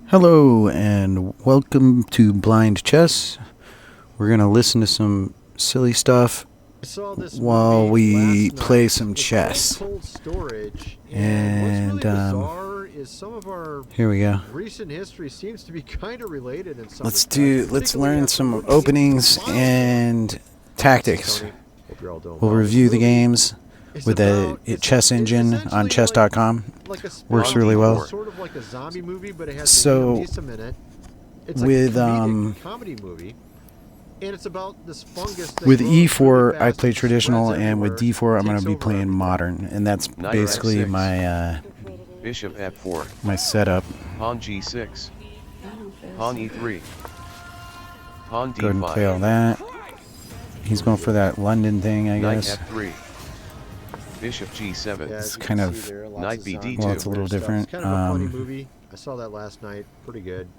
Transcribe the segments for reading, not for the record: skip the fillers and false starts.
Hello and welcome to Blind Chess. We're going to listen to some silly stuff while we play some chess. And here we go. Recent history seems to be kind of related in some Let's learn some openings and tactics. We'll review the games with the chess engine on chess.com. Works really well. Sort of like a zombie movie, but it has So, in it. It's with like a comedy movie, and it's about this fungus that with grows E4 really I fast play and traditional, spreads and with everywhere, D4 I'm going takes to be over playing everything. modern, and that's Knight basically F6. my Bishop F4. my setup. Pawn G6. Pawn E3. Pawn Go ahead and play D5. all that. He's going for that London thing, I Knight guess. F3. Bishop G7. Yeah, It's as you kind can of- see there, lots Knight of BD2. zombies Well, it's a and little weird stuff. different. It's kind of a funny movie. I saw that last night. Pretty good.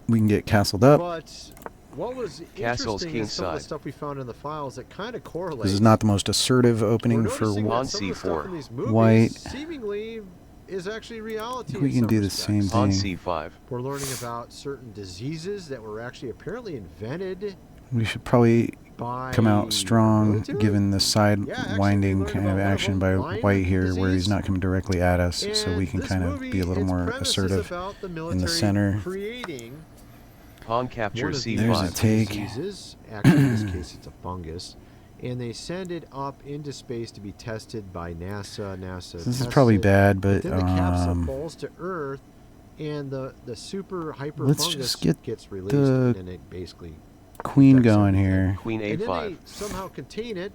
We can get castled up. But what was Castle's interesting is some of the kingside. stuff we found in the files that kind of correlates. This is not the most assertive We're opening for noticing that Pawn some of the C4. stuff in these movies white. seemingly is actually reality. I think we in can some do the respects. same Pawn thing. C5. We're learning about certain diseases that were actually apparently invented We should probably by come out strong, military? given the side Yeah, actually, we winding learned kind about of one of action them, by Lyme white here, where he's disease. not coming directly at us, so we And can this kind of movie, be a little its more premise is assertive. about the in the military center. creating Pawn capture one of these There's a C5. take. diseases. Actually, in this case, it's a fungus. And they send it up into space to be tested by NASA. This is probably bad, but Then the capsule falls to Earth, and the super hyper Let's fungus just get gets released, the and it basically. queen infects going everything. here. Queen And then A5. they somehow contain it.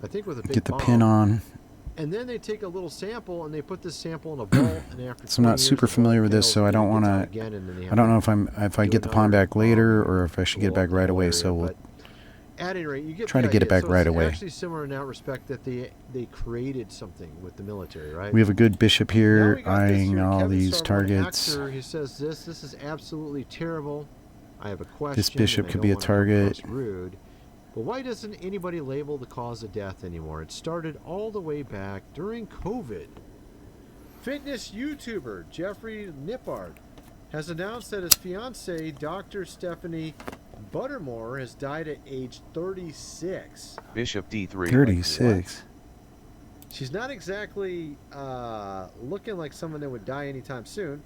I think with a big Get the bomb. pin on. And then they take a little sample and they put this sample in a vault. And after So I'm 20 not years, super the familiar vault with this, fails so I and don't it want gets out to. again, and then they I have don't to know if I do get the pawn another back later, bomb or if I should blow get back up the right whole away. area, So we'll but at any rate, you get try the to get it idea. back right it's away. Actually, similar in that respect that they created something with the military, right? we have a good bishop Now here we got this eyeing here. all Kevin these Sarver, targets. Actor, he says this is absolutely terrible. I have a question. This bishop and I could don't be a wanna come target. across rude, but why doesn't anybody label the cause of death anymore? It started all the way back during COVID. Fitness YouTuber Jeffrey Nippard has announced that his fiancée, Dr. Stephanie Buttermore, has died at age 36. Bishop D3. 36. She's not exactly looking like someone that would die anytime soon.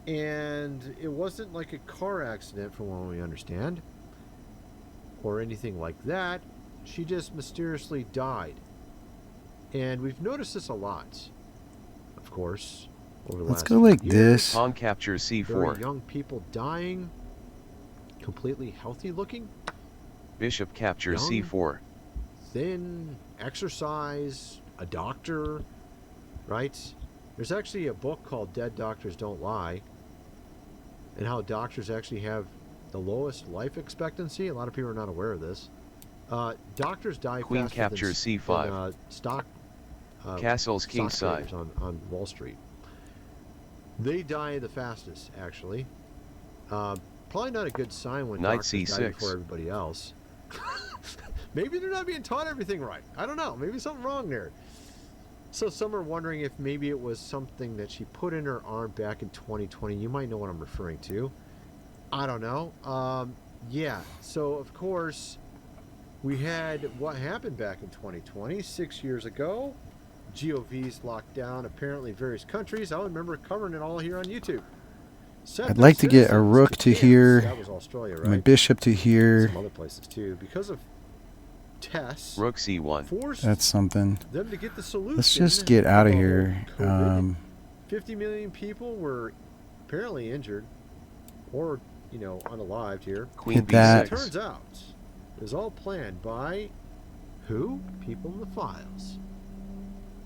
And it wasn't like a car accident, from what we understand, or anything like that. She just mysteriously died. And we've noticed this a lot, of course, over the Let's last go like few this. Pawn capture Very C4. young people dying, completely healthy looking, Bishop capture Young. C4. thin, exercise, a doctor, right? There's actually a book called Dead Doctors Don't Lie, and how doctors actually have the lowest life expectancy. A lot of people are not aware of this. Doctors die Queen faster capture than, C5. than stock Castle's stock kingside. traders on Wall Street. They die the fastest, actually. Probably not a good sign when Knight doctors die C6. before everybody else. Maybe they're not being taught everything right. I don't know. Maybe something wrong there. So some are wondering if maybe it was something that she put in her arm back in 2020. You might know what I'm referring to. I don't know. Yeah. So, of course, we had what happened back in 2020, 6 years ago. GOVs locked down apparently various countries. I remember covering it all here on YouTube. I'd like to get a rook to here, That was Australia, right? my bishop to here. Some other places too, because of tests. Rook C1. Forced That's something. them to get the solution. Let's just get out of to here. COVID. 50 million people were apparently injured, or unalived here. Queen Hit that. It turns out it was all planned by who? People in the files.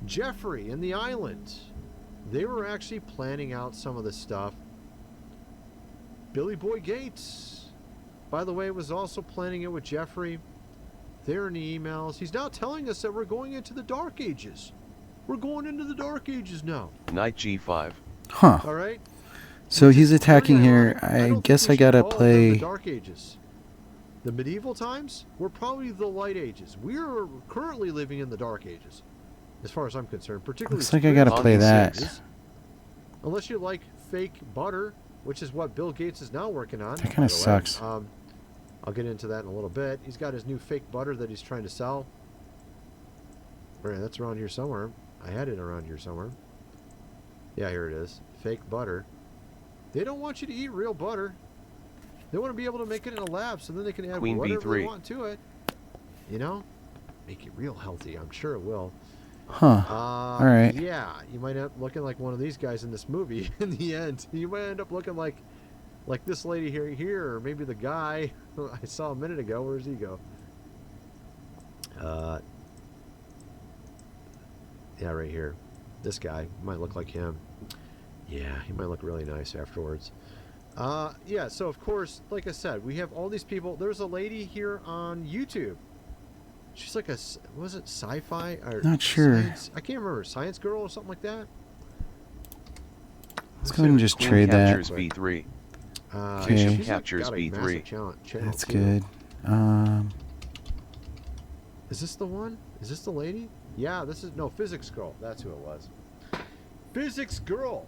Jeffrey and the island. They were actually planning out some of this stuff. Billy Boy Gates, by the way, was also planning it with Jeffrey. There in the emails. He's now telling us that we're going into the Dark Ages. We're going into the Dark Ages now. Knight G5. Huh. All right? So he's Which is attacking pretty here. ironic. I don't guess think I we should gotta call them play. the Dark Ages. The medieval times were probably the Light Ages. We're currently living in the Dark Ages, as far as I'm concerned. Particularly. Looks like I gotta play spiritual that. ages. Unless you like fake butter, which is what Bill Gates is now working on. That kind of sucks. I'll get into that in a little bit. He's got his new fake butter that he's trying to sell. Right, that's around here somewhere. I had it around here somewhere. Yeah, here it is. Fake butter. They don't want you to eat real butter. They want to be able to make it in a lab so then they can add Queen whatever they B3. want to it. You know? Make it real healthy. I'm sure it will. Huh. All right. Yeah, you might end up looking like one of these guys in this movie in the end. You might end up looking like this lady here, or maybe the guy I saw a minute ago. Where does he go? Yeah, right here. This guy might look like him. Yeah, he might look really nice afterwards. Yeah, so of course, like I said, we have all these people. There's a lady here on YouTube. She's like was it sci-fi? Or Not sure. Science? I can't remember. Science girl or something like that? Let's go ahead and just Queen trade that. captures B3. Okay. Bishop she's captures got a B3. massive channel That's too. good. Is this the one? Is this the lady? Yeah, this is... No, Physics Girl. That's who it was. Physics Girl!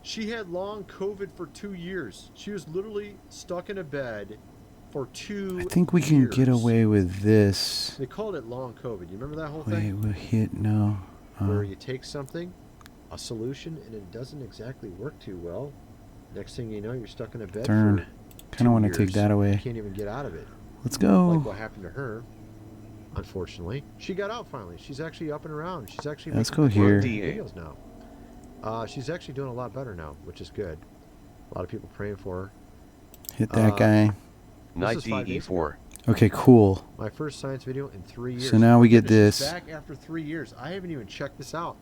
She had long COVID for 2 years. She was literally stuck in a bed for 2 years. I think we can get away with this. They called it long COVID. You remember that whole Wait, thing? we'll hit no. Where you take something, a solution, and it doesn't exactly work too well. Next thing you know, you're stuck in a bed Darn. for Kind of want to 2 take years. that You away. can't even get out of it. Let's Like go. what happened to her. Unfortunately, she got out finally. She's actually up and around. She's actually Let's making go here. videos now. She's actually doing a lot better now, which is good. A lot of people praying for her. Hit that guy. Knight is 5 days DE4. Okay, cool. My first science video in 3 years. So now we get She's this. back after 3 years. I haven't even checked this out.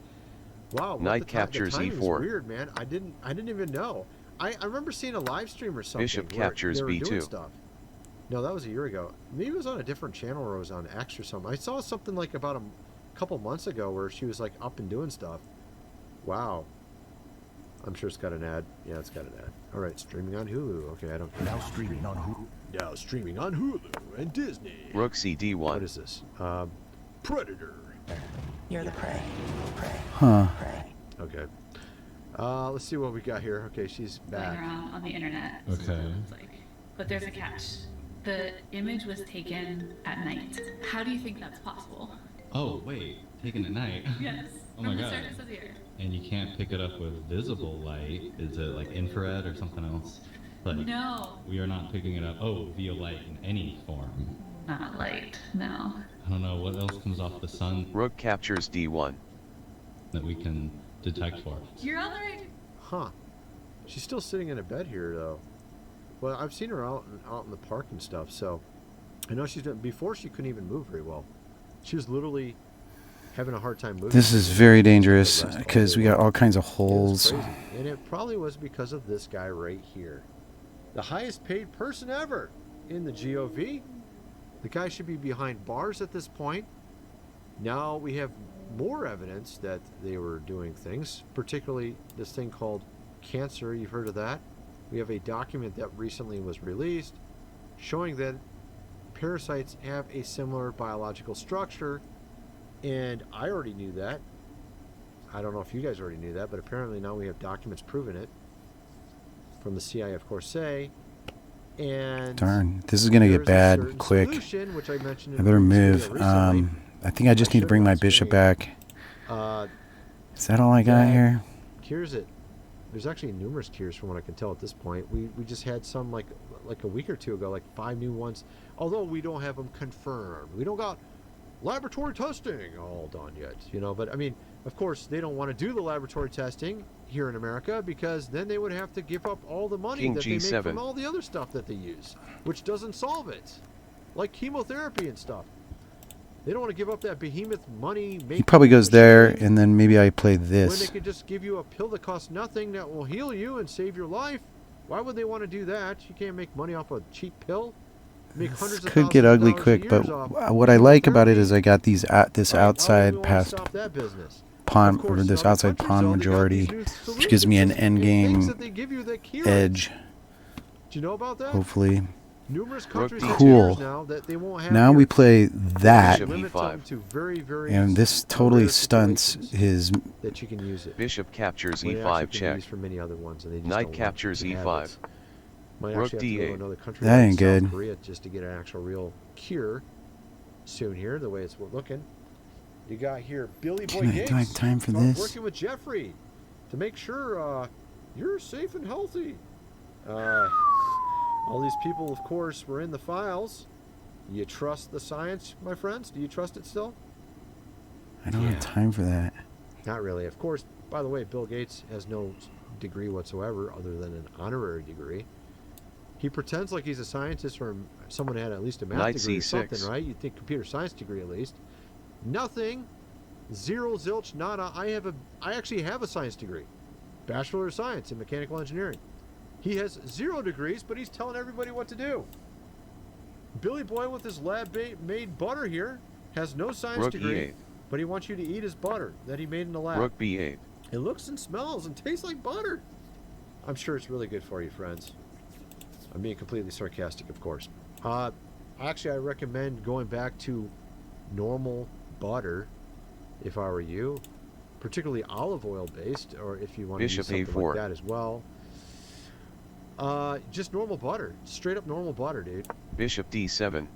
Wow. what Knight the captures the timing's E4. Weird, man. I didn't even know. I remember seeing a live stream or something. Bishop where captures they were doing B2. stuff. No, that was a year ago. Maybe it was on a different channel or it was on X or something. I saw something like about a couple months ago where she was like up and doing stuff. Wow. I'm sure it's got an ad. Yeah, it's got an ad. All right, streaming on Hulu. Okay, I don't. Now streaming on Hulu. Now streaming on Hulu and Disney. Rook CD1. What is this? Predator. You're the prey. Prey. Huh. Prey. Okay. Let's see what we got here. Okay, she's Going back. around on the internet. Okay. It's like, but there's a catch. The image was taken at night. How do you think that's possible? Oh, wait. Taken at night? Yes. Oh my From the God. surface of the earth. And you can't pick it up with visible light. Is it like infrared or something else? Like, No, we are not picking it up. Oh, via light in any form. not light. No. I don't know what else comes off the sun Rook captures D1. that we can detect for. You're on the right. Huh. She's still sitting in a bed here, though. Well, I've seen her out in the park and stuff, so I know she's done. Before, she couldn't even move very well. She was literally having a hard time moving. This is very dangerous because we got all kinds of It was holes. crazy. And it probably was because of this guy right here. The highest paid person ever in the GOV. The guy should be behind bars at this point. Now we have more evidence that they were doing things, particularly this thing called cancer. You've heard of that? We have a document that recently was released showing that parasites have a similar biological structure. And I already knew that. I don't know if you guys already knew that, but apparently now we have documents proving it from the CIA, of course, say. And Darn, this is gonna get there's a bad certain quick. solution, which I mentioned in I better a previous move. video recently. I think I just need to bring my bishop back. Uh, Is that all I got Yeah. here? cures it. There's actually numerous cures from what I can tell at this point. We just had some like a week or two ago, like 5 new ones. Although we don't have them confirmed. We don't got laboratory testing all done yet, you know. But I mean, of course, they don't want to do the laboratory testing here in America because then they would have to give up all the money King that they make G7. from all the other stuff that they use, which doesn't solve it, like chemotherapy and stuff. They don't want to give up that behemoth money. He probably goes there, machine and then maybe I play when they this. could just give you a pill that costs nothing that will heal you and save your life. Why would they want to do that? You can't make money off a cheap pill. Make This hundreds of could get thousands of ugly dollars a quick, year but off what I like about it chemotherapy. is I got these this Right, how do outside we wanna past stop that business? pawn Of course, or this in other outside countries, pawn though, they got majority, these new which gives me an solutions end and things game that they give you that cure it. edge. Do you know about that? Hopefully, numerous countries Rook have Cool. tiers now that they won't have Now here. we play that, Bishop Limit E5. them to very, very and this rare totally stunts situations his. that you can use it. Bishop captures When it E5 actually can be check. used for many other ones, and they just Knight don't want captures to have E5. it. Might Rook actually have to go to D8. another country That like ain't South good. Korea just to get an actual real cure soon here, the way it's looking. You got here Billy Boy Can I- Gates. do I have time for Start this? Working with Jeffrey to make sure you're safe and healthy. All these people, of course, were in the files. You trust the science, my friends? Do you trust it still? I don't have time for that. Not really. Of course, by the way, Bill Gates has no degree whatsoever other than an honorary degree. He pretends like he's a scientist or someone had at least a math Knight degree or C6. something, right? You'd think computer science degree at least. Nothing. Zero, zilch, nada. I actually have a science degree. Bachelor of Science in Mechanical Engineering. He has 0 degrees, but he's telling everybody what to do. Billy Boy with his lab-made butter here has no science Rook degree, E8. but he wants you to eat his butter that he made in the lab. Rook B8. It looks and smells and tastes like butter. I'm sure it's really good for you, friends. I'm being completely sarcastic, of course. Actually, I recommend going back to normal butter if I were you, particularly olive oil based, or if you want to use Bishop something A4. like that as well. Just normal butter, straight up normal butter, dude. Bishop D7.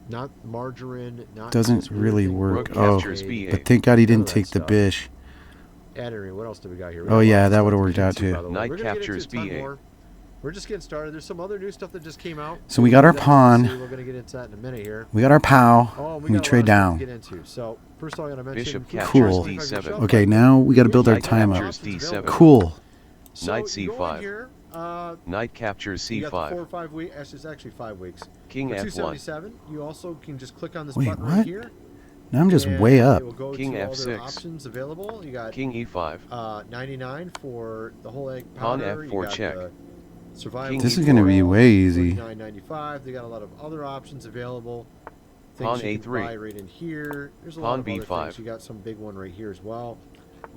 Not margarine, not Doesn't this weird really thing work. with Oh, captures B8. but thank God he None didn't of that take the stuff. bish. Henry, what else do we got here? We Oh, got a lot yeah, of that stuff would've to worked get out, into, too. by the way. Knight We're gonna get into captures a ton B8. more. We're just getting started. There's some other new stuff that just came out. So we got our that pawn. We're going to get into that in a minute here. We got our POW. Oh, and we we got trade a lot of stuff down. to get into. So first of all, I got to mention Bishop Food captures Cool. D7. Okay, now we got to build our Knight time up. captures D7. Cool. So Knight you go in C5. Here, Knight captures you got the 4 or C5. 5 weeks. It's actually 5 weeks. King For F1. 277, you also can just click on this Wait, button what? right here. Now I'm just and way up. It will go King to all their F6. options available. You got King E5. 99 for the whole egg Pawn powder. You F4 got check. the survival. King This is gonna be way easy. $39.95. They got a lot of other options available. Pawn Things you can A3. buy right in here. There's a Pawn lot of other B5. things. You got some big one right here as well.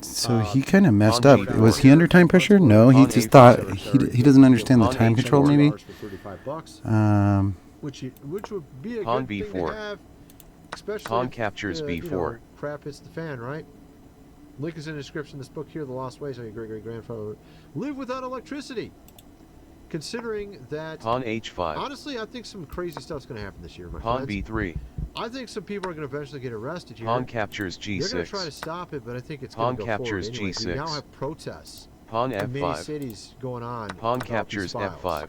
So he kind of messed Pawn up. G4. Was he under time pressure? No, he Pawn just A4. thought he doesn't understand the Pawn time H4. control. Maybe. For $35, Which which would be a Pawn good thing B4. to have, especially Pawn if, captures you B4. know, crap hits the fan, right? Link is in the description. This book here, The Lost Ways of Your Great-Great-Grandfather Lived Without Electricity. Considering that, Pawn H5. honestly, I think some crazy stuff's going to happen this year, my Pawn friends. B3. I think some people are going to eventually get arrested here. Pawn captures They're going to try to G6. stop it, but I think it's Pawn going to go captures forward anyway. We now G6. have protests Pawn in many F5. cities going on. Pawn about these captures files. F5.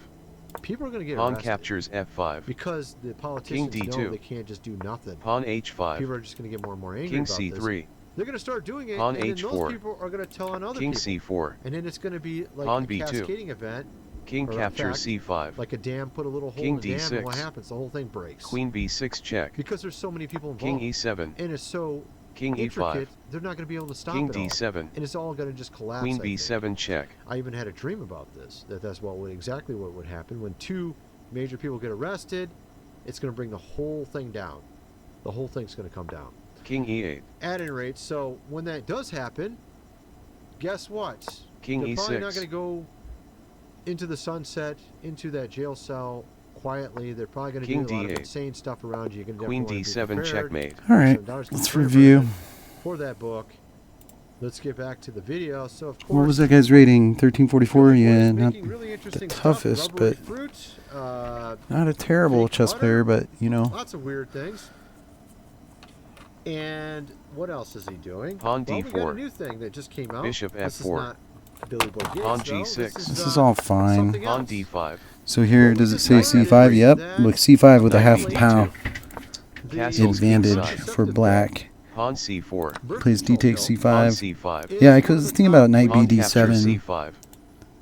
People are going to get Pawn arrested captures F5. because the politicians know D2. they can't just do nothing. Pawn H5. People are just going to get more and more angry King about this. C3. They're going to start doing it, Pawn and then H4. those people are going to tell on other King people. C4. And then it's going to be like Pawn a B2. cascading event. King Or in captures fact, C5. Like a dam, put a little hole King in the dam, and what D6. happens? The whole thing breaks. Queen B6 check. Because there's so many people King involved. E7. And it's so King intricate, E5. they're not going to be able to stop King it all. D7. And it's all going to just collapse. Queen I think. B7 check. I even had a dream about this. That's exactly what would happen when 2 major people get arrested. It's going to bring the whole thing down. The whole thing's going to come down. King E8. At any rate, so when that does happen, guess what? King They're probably not E6. going to go into the sunset, into that jail cell quietly. They're probably going to do King a lot of D8. insane stuff around you. You're gonna Queen definitely D7 wanna be prepared. checkmate. All right, $7 can let's be very review. good for that book. Let's get back to the video. So of course, What was that guy's rating? 1344. Billy Boy is Yeah, not making really interesting stuff. toughest, Rubbery but fruit, not a terrible fake chess butter. player. But you know, lots of weird things. And what else is he doing? Pawn Well, we got a D4. new thing that just came out. Bishop This is F4. not Billy Boy Gates, Pawn though. G6. this is all fine. something Pawn else. D5. So here, What does was it say it called? C5? Yep. That Look, C5 with a half a Knight POW. The Castle's Advantage inside. for black. Pawn C4. Birth Plays D control takes bill Pawn C5. C5. is Yeah, one because of the the thing top about Knight Pawn captures BD7. C5.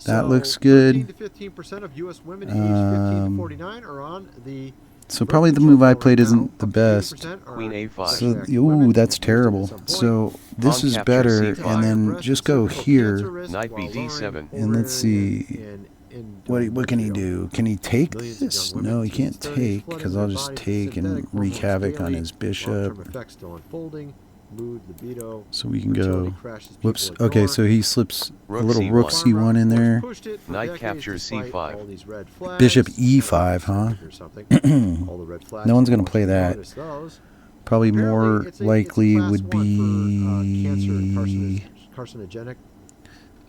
That So, looks good. 13 to 15% of U.S. women aged 15 to 49 are on the. So probably the move I played isn't the best. Queen A5. So, ooh, that's terrible. So this Pawn is captures better, C5. and then just go here. Knight BD7. And let's see. What can he do? Can he take this? No, he can't take, because I'll just take and wreak havoc on his bishop. Effects still unfolding. mood, libido. So we can fertility go. crashes people Whoops. ignore. Okay, so he slips a Rook little C1. rook c1 in there. Pushed it for Knight decades captures despite C5. all these red flags. Bishop E5, huh? Or something. All the red flags, No one's you gonna don't play that. notice those. Probably Apparently, more it's a likely class would 1 for, cancer and be carcinogenic.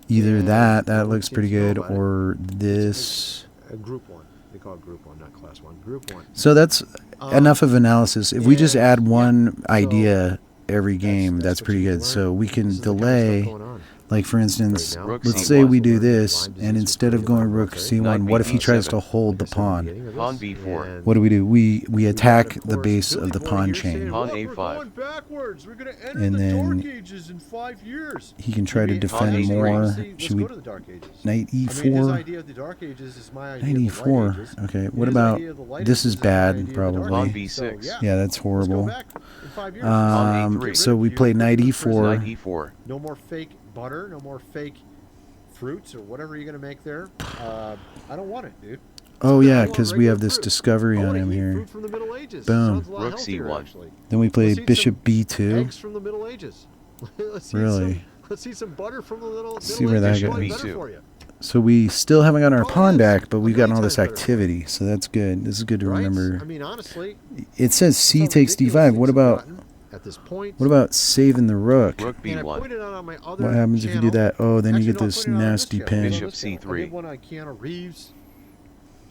either and that. no That one looks seems pretty to know good, about it. or this. A group 1. They call it group 1, not class 1. Group 1. So that's enough of analysis. If we just and, add yeah, one so idea every game, that's what pretty you good. learn. So we This can is the kind of stuff delay. going on. Like for instance, Right now. Rook let's C1. say we do Lyme this, disease and was instead of created going by rook military. c1, Knight what if he tries B7. to hold the Like I said at pawn? beginning of Pawn this, B4. and What do? We we got, attack of the course, base Billy of the Boy pawn here saying, chain, Pawn "Look, A5. we're going backwards. We're going to enter and the then Dark Ages in 5 years." he can try to Maybe- defend Pawn A3. more. Honestly, let's Should we go to the Dark Ages. knight I mean, his e4? idea of the Dark Ages is my idea Knight of the Light e4. Ages. Okay. And What his about idea of the Light this? Ages Is is my idea bad, of the Dark Pawn probably. Ages. So, B6. Yeah, that's let's go horrible. back in 5 years. Pawn Um, A3. so we play knight Knight e4. E4. No more fake butter. No more fake fruits or whatever you're going to make there. I don't want it, dude. Oh I yeah, want because we regular have this fruit. discovery I on wanna him eat here. fruit from the Middle Ages. Boom. Sounds a lot Rook healthier, C1. actually. Then we play Let's eat bishop some b2. Eggs from the Middle Ages. let's Really? Eat some, let's eat some butter from the Middle See where that Ages. goes. Probably Bishop better B2. for you. So we still haven't gotten our Oh, pawn it is. back, but we've A million gotten all this times better for you. activity, so that's good. This is good to Right? remember. I mean, honestly, It says c how takes ridiculous d5. things What have about gotten at this point. saving the rook? Rook And I B1. pointed out on my other What happens if you do channel- that? Oh, then you Actually, get no, I this pointed it out on this nasty channel. It was on pin. Bishop this channel. I C3. did one on Keanu Reeves.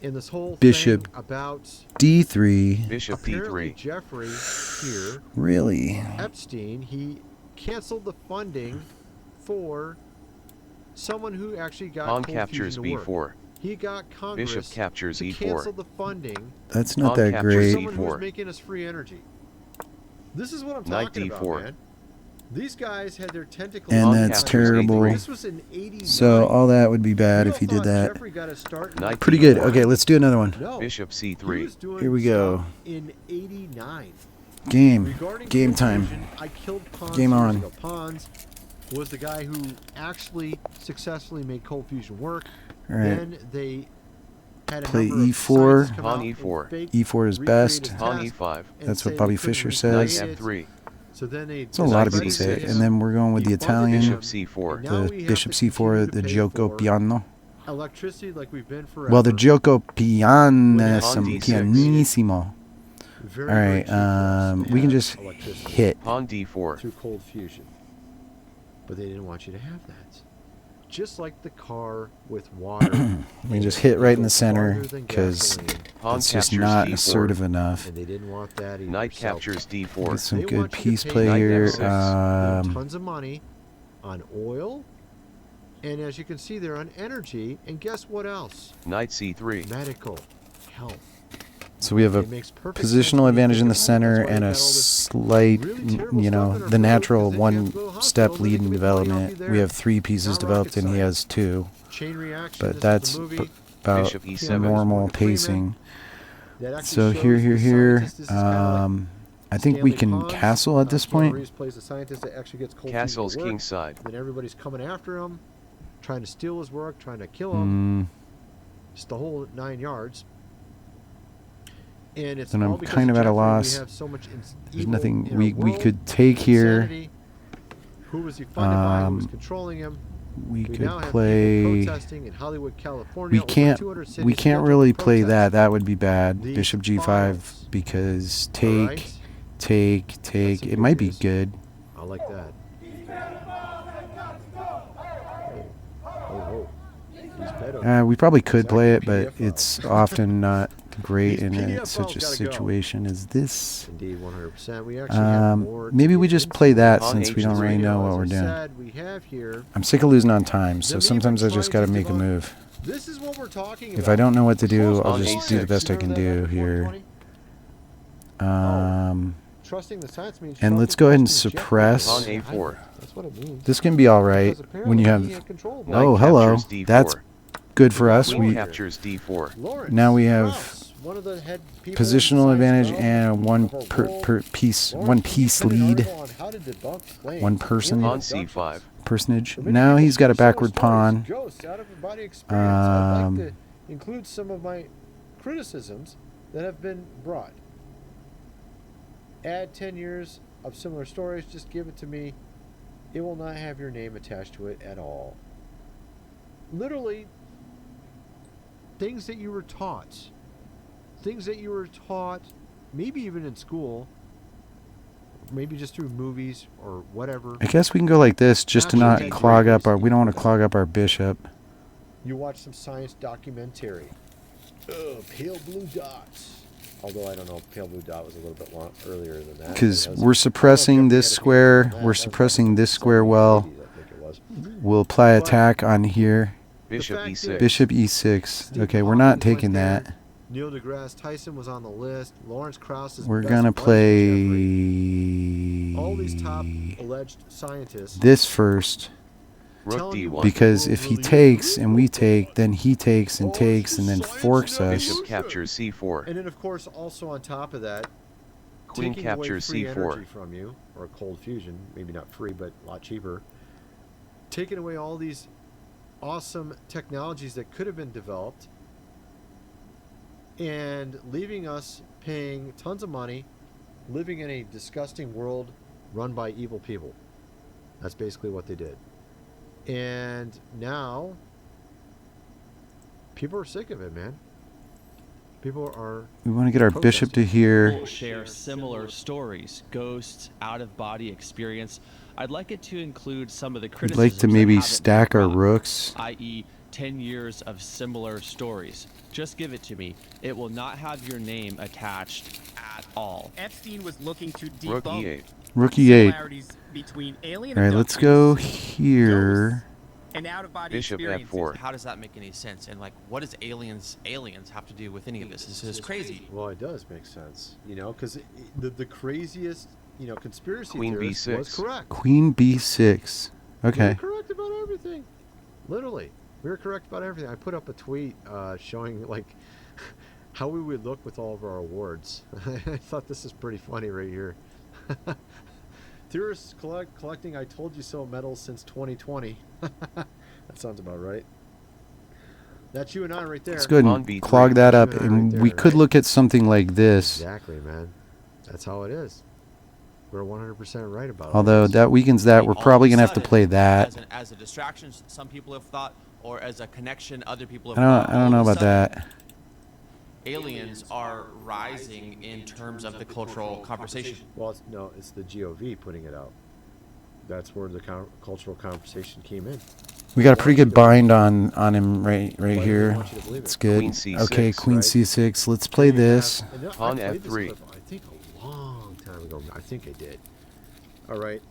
And this whole Bishop thing about d3. Bishop apparently D3. Jeffrey here, Really? Epstein, he canceled the funding for someone who actually got Pawn Cold captures Fusion to work. B4. He got Congress Bishop captures to E4. cancel the funding That's not Pawn that captures for great. someone who was E4. making us free energy. This is what I'm Knight talking D4. about, man. These guys had their tentacles. And Pawn on that's the captures terrible. A3. This was in '89. So all that would be bad We if he all did thought that. Jeffrey got a start in Knight Pretty good. D4. Okay, let's do another one. No, Bishop he C3. was doing Here we go. stuff in '89. Game. Regarding Game Cold time. Fusion, I killed Pons Game years on. ago. Pons was the guy who actually successfully made Cold Fusion work. All right. Then they had a Play number of E4. scientists come Pawn out and E4. fake E4 is recreate best. his Pawn task E5. and That's say what Bobby they couldn't Fischer Knight says. recreate it. F3. So then they That's what a lot of Knight people C6. say. And then we're going with the He funded Italian, Bishop him, C4. and now the we have Bishop to C4, continue the to pay Gioco for Piano. electricity like we've been forever. Well, the Gioco Pawn Pianissimo. D6. Pianissimo. Very, All very right, cheap for us to we can have just electricity hit. Pawn D4. through Cold Fusion. But they didn't want you to have that. Just like the car with water. We can just hit right in the Goes center farther than because gasoline, Pawn it's just captures not D4. assertive enough. and they didn't want that either. Knight So captures Get D4. some they good want you to piece pay play Knight here. F6. tons of money on oil, and as you can see there, on energy, and guess what else? Knight C3. Medical, health. So we have a It makes perfect sense positional when you advantage think in the about it. center That's why and you a got all this slight, really terrible stuff in our the food, natural because then you have to go to the one hospital, step and they lead can in make money off you development. there. We have 3 pieces Not rocket developed and he science. has 2. Chain reaction. But this that's is the movie about Bishop E7. normal Morgan Freeman. pacing. that actually So shows here, the here. scientist. This is kinda like I think we Stanley can Pons. castle at this Keanu point. Reeves plays the scientist that actually gets Cold Castle's Fusion to work. kingside. Then everybody's coming after him, trying to steal his work, trying to kill him. Just the whole 9 yards. And it's Then all I'm because kind of at a Jeffrey. loss. We have so much There's evil nothing in our we world, could take here. insanity. Who was he funded by? Who was Um, controlling him? We We could now have play. people protesting in Hollywood, California. We Over can't. 200 cities We can't scheduled really to play that. protest. That would be bad. These Bishop G5 files. because All take, right? take. some It good might be news. good. I like that. Oh. These pedo- We probably could play it, Exactly, but PDF it's often not great These in PDF such a files gotta go. situation as this. Indeed, 100%. We actually have more to Maybe we get just into. play that On since we don't H3. really know As what we're I doing. said, we have here. I'm sick of losing on time, so Them sometimes I even just trying got to to make a develop- move. This is what we're talking If about. I don't know what to do, I'll On just do the A6. best I can do here. Trusting the science means And let's trusting go ahead and Jeffrey. suppress. Pawn A4. That's what it means. This can be all right Because when you apparently he have. had control of Knight Oh, it. hello. captures D4. That's good for us. Queen We captures D4. Lawrence now we have Krauss, one of the head people in positional science advantage development and one of our world. per piece, Lawrence, one he piece put an lead article on how to debunk claims one of person. alien Pawn abductions. C5. personage. For many Now people, he's got a some of the backward stories, pawn. Ghosts out of a body experience. I'd Um, like to include some of my criticisms that have been brought. Add 10 years of similar stories, just give it to me. It will not have your name attached to it at all. Literally, things that you were taught. Things that you were taught, maybe even in school, maybe just through movies or whatever. I guess we can go like this just to not clog up our... We don't want to clog up our bishop. You watch some science documentary. Pale blue dots. Although I don't know, pale blue dot was a little bit earlier than that. Because we're suppressing this square. We're suppressing this square well. We'll apply attack on here. Bishop e6. Bishop e6. Okay, we're not taking that. Neil deGrasse Tyson was on the list. Lawrence Krauss. We're going to play all these top alleged scientists. this first. Rook d1. Because if he takes and we take, then he takes and takes and then forks us. Bishop captures c4. And then, of course, also on top of that, Queen taking away captures free c4. energy from you, or cold fusion, maybe not free, but a lot cheaper. Taking away all these awesome technologies that could have been developed, and leaving us paying tons of money, living in a disgusting world run by evil people. That's basically what they did. And now, people are sick of it, man. People are... We want to get our bishop to here. People share similar stories, ghosts, out-of-body experience. I'd like it to include some of the We'd criticisms like to that maybe haven't stack been our brought, rooks. i.e. 10 years of similar stories. Just give it to me. It will not have your name attached at all. Epstein was looking to Rook debunk e8. Rook e8. similarities between alien All right, let's go abductions, here. and out-of-body Bishop experiences. f4. How does that make any sense? And like, what does aliens have to do with any of this? This is crazy. Well, it does make sense, you know, because the craziest, you know, conspiracy Queen theorist b6. was correct. Queen b6. We Okay. were correct about everything. Literally. We were correct about everything. I put up a tweet showing, like, how we would look with all of our awards. I thought this is pretty funny right here. Theorists collecting I Told You So medals since 2020. That sounds about right. That's you and I right there. Let's go ahead On and B3. clog that up. You and I And right we there, could right? look at something like this. Exactly, man. That's how it is. We're 100% right about it. Although that weakens that. We're All probably of a going to have to sudden, play that. As a distraction, some people have thought, or as a connection, other people I have thought. don't know all of a about sudden, that. Aliens are rising in terms of the cultural conversation. Well, it's the GOV putting it out. That's where the cultural conversation came in. We got a pretty good bind on him right Why do they here. want you to believe It's it? good. Queen c6, Okay, Queen right? c6. Let's play You have- this. and I Pawn played this f3. clip, I think a long time ago. I think I did. All right.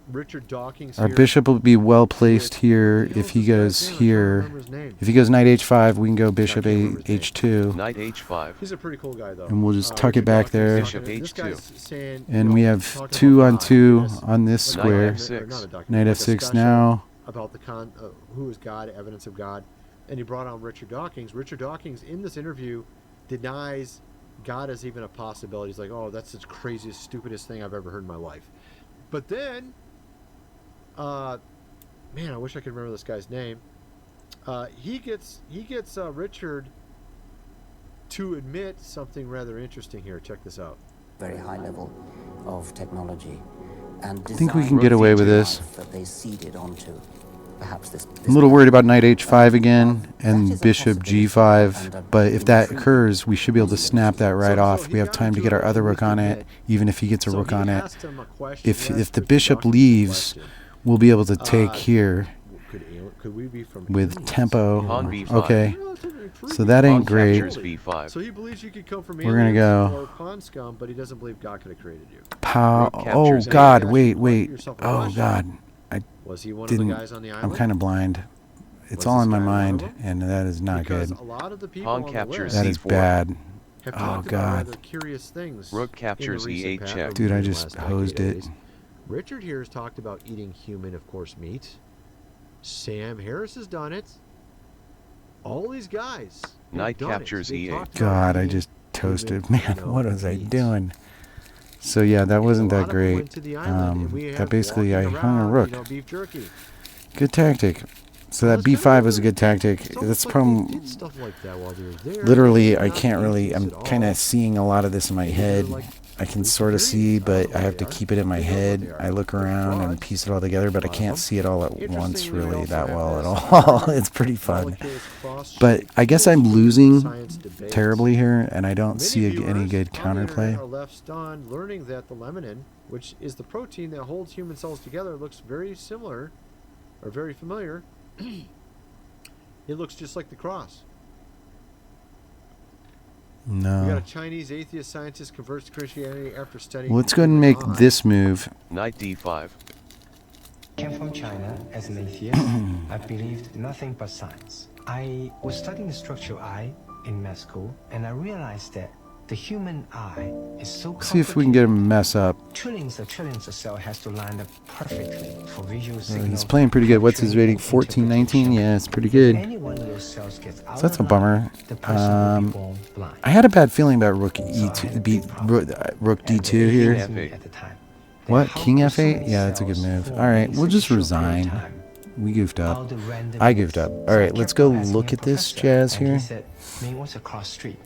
Richard Dawkins Our here. bishop will be well placed here You know if he this guy's goes name? I can't here. remember his name. If he goes knight h5, we can go bishop can't remember his name. h2. Knight h5. He's a pretty cool guy, though. And we'll just tuck it Richard back Dawkins there. talking- Bishop this h2. guy's saying, And you we know, have talking 2 about on God, 2 this- on this like square. F6. not a documentary, Knight like a f6 special now. about the who is God, evidence of God, and he brought on Richard Dawkins. Richard Dawkins in this interview denies God is even a possibility. He's like, "Oh, that's the craziest, stupidest thing I've ever heard in my life." But then, man, I wish I could remember this guy's name. He gets Richard to admit something rather interesting here. Check this out. Very high level of technology, and I think we can get away with this. that they seeded onto. Perhaps this I'm a little worried about knight h5 again and bishop g5, but if that occurs, we should be able to snap that right off. We have time to get our other rook on it, even if he gets a rook on it. If the bishop leaves, we'll be able to take here Could we be from with tempo. Pawn b5. Okay, Relatively so that Pawn ain't great. captures b5. So he believes you could come from We're gonna aliens go. or pawn scum, but he doesn't believe God could have created you. Pow. Rook Oh captures God, a8. wait. Oh God, Was he one of didn't. the guys on the island? I'm kind of blind. It's Was all this in my guy one of mind, them? and that is not Because good. a lot of the people Pawn on captures the That list is C4. bad. have Oh, talked God. about rather curious things. Rook in the captures recent e8 past, check. or Dude, I in the just last 90 hosed it. days. Richard here has talked about eating human, of course, meat. Sam Harris has done it. All these guys. have Knight done it. captures They've e8. talked about God, I eating just toasted. human, Man, what was I meat. doing? So yeah, that And wasn't a lot that of them great. went to the island, and we That have basically I walking hung a around, rook. beef jerky. Good tactic. So that Well, it's kinda b5 was a weird. good tactic. It's That's almost like problem. they did stuff like that while they were there. Literally, They're I not can't really. dangerous I'm at kind all. of seeing a lot of this in my They're head. like I can sort of see, but I have to keep it in my head. I look around and piece it all together, but I can't see it all at once really that well at all. It's pretty fun. But I guess I'm losing terribly here, and I don't see any good counterplay. Are left stunned learning that the laminin, which is the protein that holds human cells together, looks very similar, or very familiar. It looks just like the cross. We got No. a Chinese atheist scientist converts to Christianity after studying. Let's go ahead and make this move. Knight d5. Came from China as an atheist. I believed nothing but science. I was studying the structural eye in med school, and I realized that the human eye is so Let's see if we can get him to mess up. trillions of cells has to line up perfectly for visual signal. He's playing pretty good. What's his rating? 1419? Yeah, it's pretty good. Any one of those cells gets out So that's a of line, bummer. the person will be born blind. I had a bad feeling about rook rook d2 here. At the time. What? King f8? Yeah, that's a good move. All right, we'll just resign. We goofed up. I goofed up. All right, let's go look at this jazz here. What's a cross street?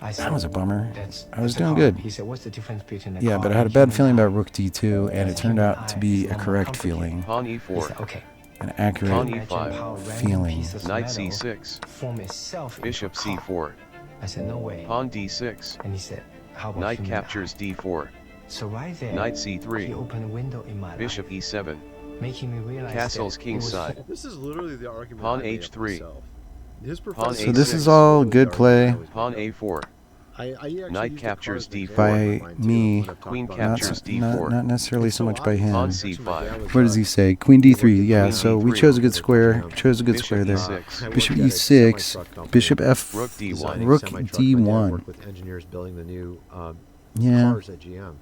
That was a bummer. I was That's a doing car. good. He said, what's the difference between a Yeah, car but I had a and bad human feeling eye? about rook d2, and it turned out to be a correct feeling, Pawn He e4. said, okay. an Pawn accurate e5. feeling. Knight c6. Form itself Bishop into a car. c4. I said, no way. Pawn d6. And he said, how about Knight human captures eye? d4. So right there, Knight he c3. opened a window in my Bishop life, e7. making me realize Castles that king it was side. This is literally the argument. Pawn I made up h3. myself. His Pawn professor- So this a6. is all good play Pawn a4. I actually Knight used the captures cards that d4. came out By of mine, too, me. when I've talked Queen about captures it. d4. Not necessarily so much by Pawn him. c5. What does he say? Queen d3. Yeah, so we chose a good square. Chose a good Bishop square there. e6. Bishop e6. Bishop f. Rook d1. Rook Semi-truck company. I d1. work with engineers building the new Yeah. cars at GM.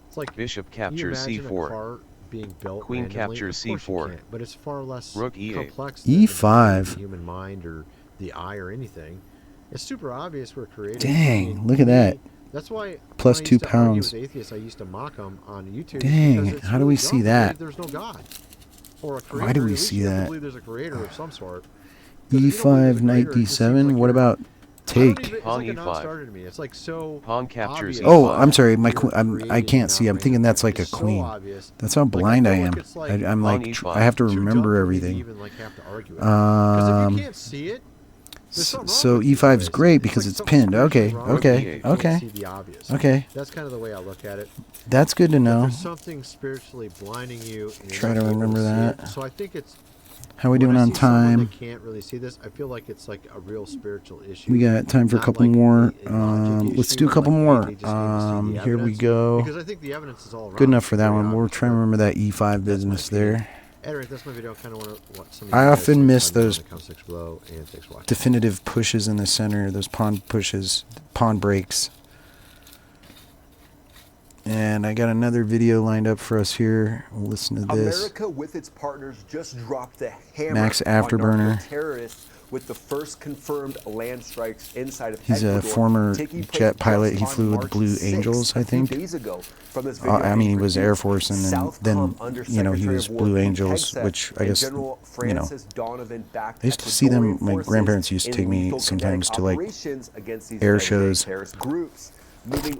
It's like Bishop can you captures imagine a c4. car being built Queen randomly? captures Of course you c4. can't, but it's far less Rook e8. complex than E5. the human mind or the eye or anything. It's super obvious we're creative. Dang, look at that. That's why Plus when I 2 used to argue pounds. with atheists, I used to mock them on YouTube. Dang, because it's how do we really see dumb to that? believe there's no God or a creator. Why do we At least see you have to that? believe there's a creator of some sort. 'Cause if you don't believe e5, there's a knight creator, it just seems d7. like What you're- about I don't take? even- it's Pawn like a e5. non-starter to me. It's like so Pawn captures obvious. Oh, e5. I'm sorry. My You're I can't see. I'm creating thinking that's an like a It's so queen. obvious. That's how Like, blind I feel am. like it's like I'm like Pawn e5. I have to too dumb remember for me to everything. even, like, have to argue it. 'Cause if you can't see it, there's something wrong So with you e5 is guys. great It's because like it's something's pinned. Okay, spiritually wrong with okay, you. You can't okay, see the obvious. okay. That's kind of the way I look at it. That's good to know. There's something spiritually blinding you. And you're Try not to able remember see that. it. So I think it's. How we when doing I on see someone time? that can't really see this, I feel like it's like a real spiritual issue. We got time for a Not couple like more. a logic Let's issue, do a but couple like more. they just need to see the Here we evidence. go. Because I think the evidence is all around. Good enough for It's that very one. We're obvious. trying to remember that e5 business there. Anyway, that's my video. I kind of want to watch some of I you guys often say miss something in those the comment section below, and thanks for watching. Definitive pushes in the center. Those pawn pushes, pawn breaks. And I got another video lined up for us here. We'll listen to this. America with its partners just dropped the hammer Max on Afterburner. narco-terrorists with the first confirmed land strikes inside of He's a Ecuador, former taking place jet pilot. just He on flew with March Blue 6th, Angels, I a few think. days ago. From this video I mean, he being was Air produced, Force, and then Southcom he Undersecretary was of War Blue Pete Angels, Hegseth which I and guess, General Francis Donovan backed I used to see them. Ecuadorian My forces grandparents used to in take me lethal sometimes kinetic to like operations against these air legendary shows. terrorist groups.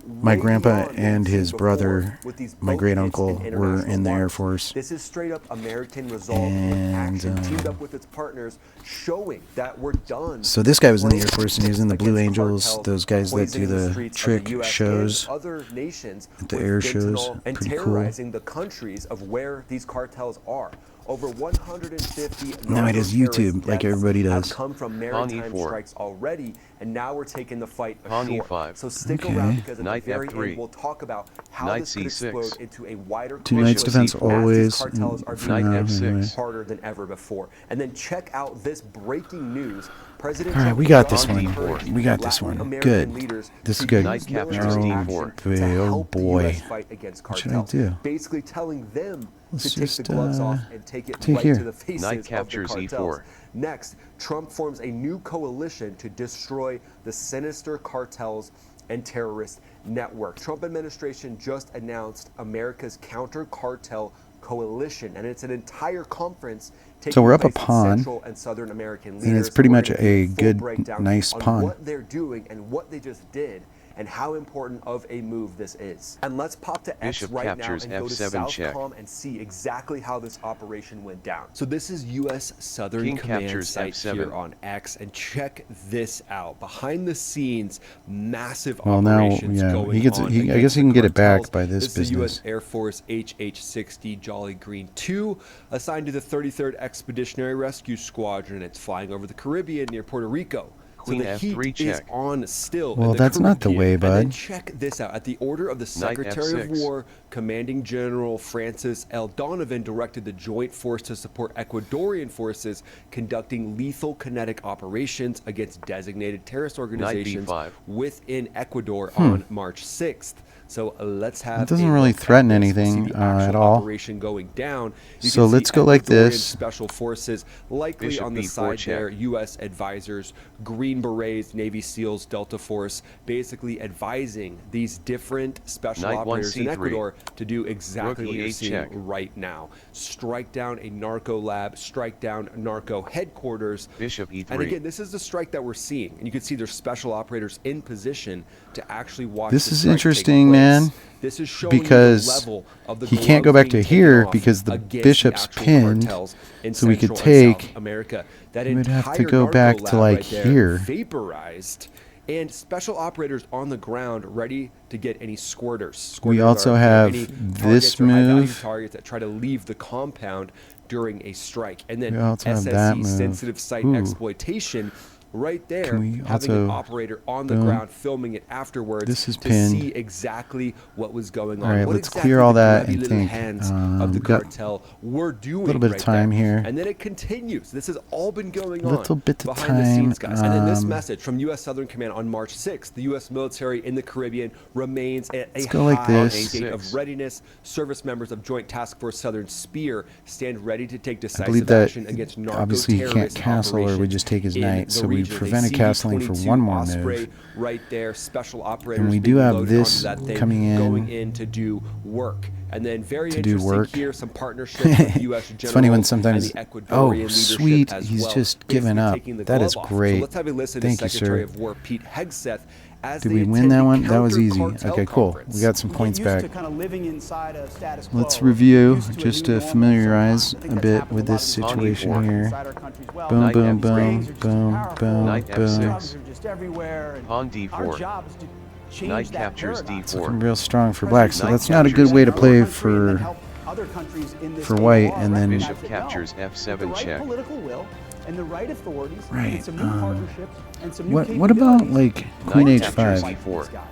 My Way grandpa beyond what and we've seen his before brother, with these my boat great hits uncle, in were international in the Air waters. Force. This is straight up American resolve And, in action, teamed up with its partners, showing that we're done. So this guy was in the Air Force, and he was in the Blue against Angels, cartels, those guys that do poisoning the streets of trick the US shows and other nations at the with air shows. fentanyl and Pretty cool. terrorizing the countries of where these cartels are. Over 150 Now he does YouTube like everybody have does. come from Pawn maritime e4. strikes already, and now we're taking the fight Pawn ashore. e5. So stick Okay. around because at Knight the very f3. end we'll talk about how Knight this could c6. explode into a wider Two knights conflict defense as these always. cartels are For Knight now, f6. anyway. harder than ever before. And then check out this breaking news. President All right, Trump we got this strongly one. encouraged We got this Latin one. American Good. leaders This is to good. Knight use captures military d4. action to Oh help the boy. US fight against What should I cartels. do? Basically telling them Let's to take just, the gloves off and take it take right here. to the faces Knight of the captures cartels. e4. Next, Trump forms a new coalition to destroy the sinister cartels and terrorist network. Trump administration just announced America's counter-cartel coalition, and it's an entire conference taking So we're up a place with pawn, Central and Southern American leaders. and it's pretty We're much gonna do a full good, breakdown nice on pawn. what they're doing and what they just did, and how important of a move this is. And let's pop to X Bishop right now captures and go to F7 check. Southcom and see exactly how this operation went down. So this is U.S. Southern King Command captures site F7. here on X, and check this out. Behind the scenes, massive Well, now, operations yeah, going he gets. on. I against guess he the can get it back cartels. by this This is the U.S. business. Air Force HH-60 Jolly Green II, assigned to the 33rd Expeditionary Rescue Squadron. It's flying over the Caribbean near Puerto Rico. Queen So the F3 heat check. is on still. Well, in the that's not the Caribbean. way, And then bud. check this out. At the order of the Knight Secretary of F6. War, Commanding General Francis L. Donovan directed the Joint Force to support Ecuadorian forces conducting lethal kinetic operations against designated terrorist organizations B5. within Ecuador on March 6th. So let's have. It doesn't a really look at threaten this. anything, We see the at actual all. Operation going down. You So can see let's go like Ecuadorian this. Special Forces, likely Bishop on the B4 side check. there. U.S. advisors, Green Berets, Navy SEALs, Delta Force, basically advising these different special Knight 1 operators in C3. Ecuador to do exactly Rook what you're E8 seeing check. right now. Strike down a narco lab, strike down narco headquarters. Bishop E3. And again, this is the strike that we're seeing. And you can see there's special operators in position to actually watch This the is strike take interesting, place. man, This is showing you the because level of the he can't go gloves back being to taken here off because the against bishop's actual pinned, cartels in so we could Central and take- South America. That we would have to entire go narco back to, lab like, right there here. vaporized, and special operators on the ground ready to get any squirters. We Squirters also are, have any this targets or high-value move. targets that try to leave the compound during a strike, and then We also have that SSE move. sensitive site Ooh. exploitation. Right there, Can we having an also- operator on the boom. ground filming it afterwards This is to pinned. see exactly what was going on. All right, What let's exactly clear all the that grubby and little think. hands of the We got cartel were doing. a little bit of right time there. here. And then it continues. This has all been going on. Little bit of behind the scenes, time, guys. And then this um, message from U.S. Southern Command on March 6th: the U.S. military in the Caribbean remains at a go like high this. state of readiness. Service members of Joint Task Force Southern Spear stand ready to take I decisive believe that action against narco obviously he can't terrorist castle, or we operations just take his in knight, the so we region. They prevented see castling for V-22 one more Osprey move. right there, special operators And we being do have loaded this onto that thing, coming in going in to do work. And then very to do interesting work. here, some partnerships with the U.S. It's funny when generals sometimes, and the Ecuadorian oh, leadership sweet, as he's well, just basically given up. taking the That is glove off. great. So let's have a listen Thank to you, Secretary sir. of War Pete Hegseth as Did they we win attend that the one? That was easy. Counter-Cartel Okay, cool. Conference. We got some points back. Kind of living inside a status quo. Let's review Used to a just new to normal familiarize sometimes. I think a that's bit happened with a lot this in the situation country, here. inside our country as well. Boom, Knight boom, F3. boom, Gangs are just boom, powerful. boom, Knight boom. F6. Drugs are just everywhere, and Pawn our D4. job is to change Knight that captures paradigm. Looking D4. real strong for black, so Knight that's not a good captures way to D4. play Country and then for help other countries in this for AOR white, and then recognize Bishop that no, captures with the F7 right check. political will and the right authorities Right, and some new partnerships and some new what about capabilities, like Queen Knight H5? captures fight E4. these guys.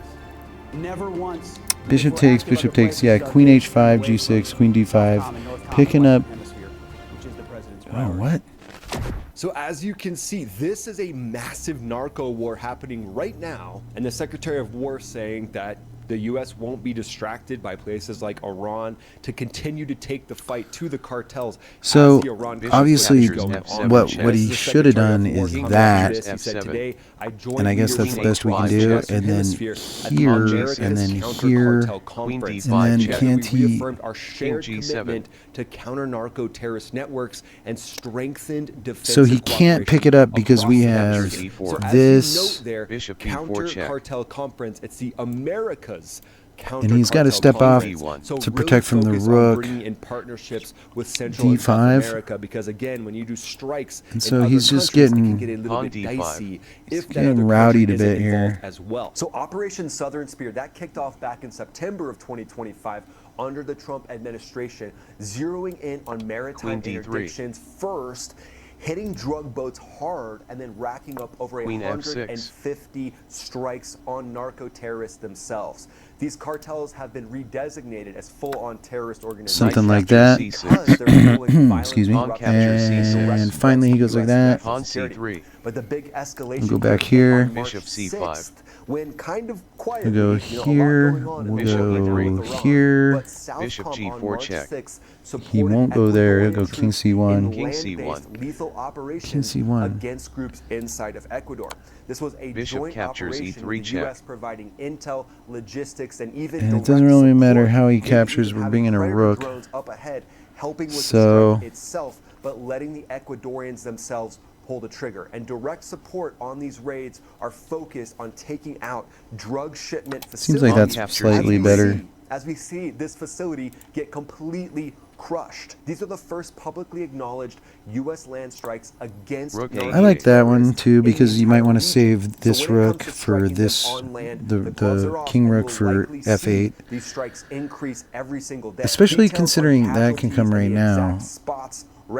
Never once. Bishop We're takes, active bishop other takes. Yeah, places, Queen other H5, away from G6, Queen D5, Southcom and Northcom picking in the up. Western Hemisphere, which is the president's Oh, priority. what? So as you can see, this is a massive narco war happening right now, and the Secretary of War saying that the U.S. won't be distracted by places like Iran to continue to take the fight to the cartels. So as the Iran obviously, conflict is going on. what As he the should have Secretary of done War is comes that, out with this, he said, "Today, I joined and I guess that's leaders the from best we can across do. the Western And then Hemisphere at here, America's and then Counter here, Cartel Conference. and then Together, can't we he? reaffirmed our shared King G7. commitment to counter narco terrorist networks and strengthened defensive So he can't pick it up because we across have the region. So as this, you note there, Bishop B4 Counter check. Cartel Conference. It's the Americas. and he's got to step off So to really protect from the focus on rook. bringing in partnerships with Central and D5. South America, because again, when you do strikes, And so in other he's just countries, it getting- can get a little On bit D5. dicey if that getting other rowdy country a bit isn't involved here. as well. So Operation Southern Spear that kicked off back in September of 2025 under the Trump administration, zeroing in on maritime Queen D3. interdictions first, hitting drug boats hard, and then racking up over Queen F6. 150 strikes on narco terrorists themselves. These cartels have been redesignated as full-on terrorist organizations. Something like that. because they're fueling violence, Excuse me. corruption, C6. And finally he goes like that. Pawn C3. But the big escalation We'll go back came here. on March Bishop C5. 6th, when kind of quietly, We'll go a lot here. going on in We'll the Bishop world go with Iran, here. but Southcom Bishop G4 on March check. 6th He won't go there. He'll go supported King Ecuadorian C1. troops in King land-based C1. lethal operations King C1. against groups inside of Ecuador. This was a Bishop joint captures operation E3 with the check. U.S. providing intel, logistics, and even And it direct doesn't really matter support, how he maybe captures, even we're having bringing a Predator rook. drones up ahead, helping with So- the strike itself, but letting the Ecuadorians themselves pull the trigger. And direct support on these raids are focused on taking out drug shipment Seems facilities. like that's slightly better. As we see this facility get completely crushed. These are the first publicly acknowledged U.S. land strikes against. I like that one too, because you might want to save this rook for this, the king rook for F8. These strikes increase every single day. Especially considering that can come right now.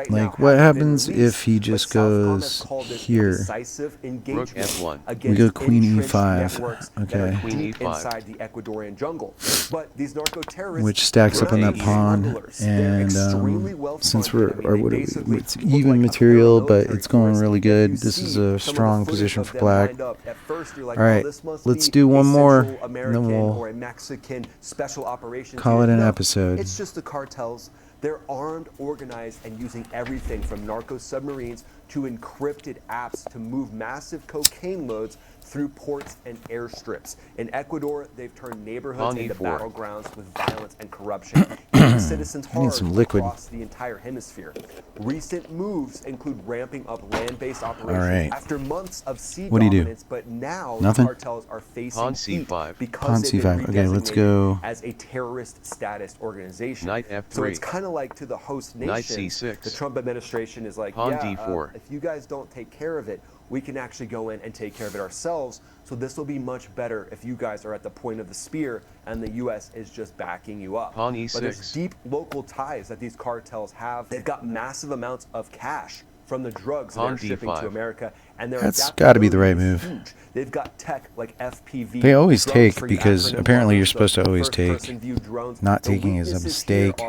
Like, what happens if he just goes here? Rook F1. We go Queen E5. Okay. Queen E5. Inside the Ecuadorian jungle. But these narco-terrorists, Which stacks up on that pawn. And since it's even material, but it's going really good. This is a strong position for black. Alright, let's do one more, and then we'll call it an episode. It's just the cartels. They're armed, organized, and using everything from narco submarines to encrypted apps to move massive cocaine loads through ports and airstrips. In Ecuador, they've turned neighborhoods into battlegrounds with violence and corruption, hitting citizens hard across the entire hemisphere. Recent moves include ramping up land-based operations after months of sea dominance, but now the cartels are facing heat because they've been Okay, let's go. as a terrorist status organization. Knight F3. So it's kind of like to the host nation. Knight C6. The Trump administration is like, Pawn yeah, D4. if you guys don't take care of it, we can actually go in and take care of it ourselves. So this will be much better if you guys are at the point of the spear and the U.S. is just backing you up. Pawn E6. But there's deep local ties that these cartels have. They've got massive amounts of cash from the drugs they're shipping to America, and that's got to be the right move. Huge. They've got tech like FPV. They always take, because apparently you're supposed to always take. Not taking is a mistake.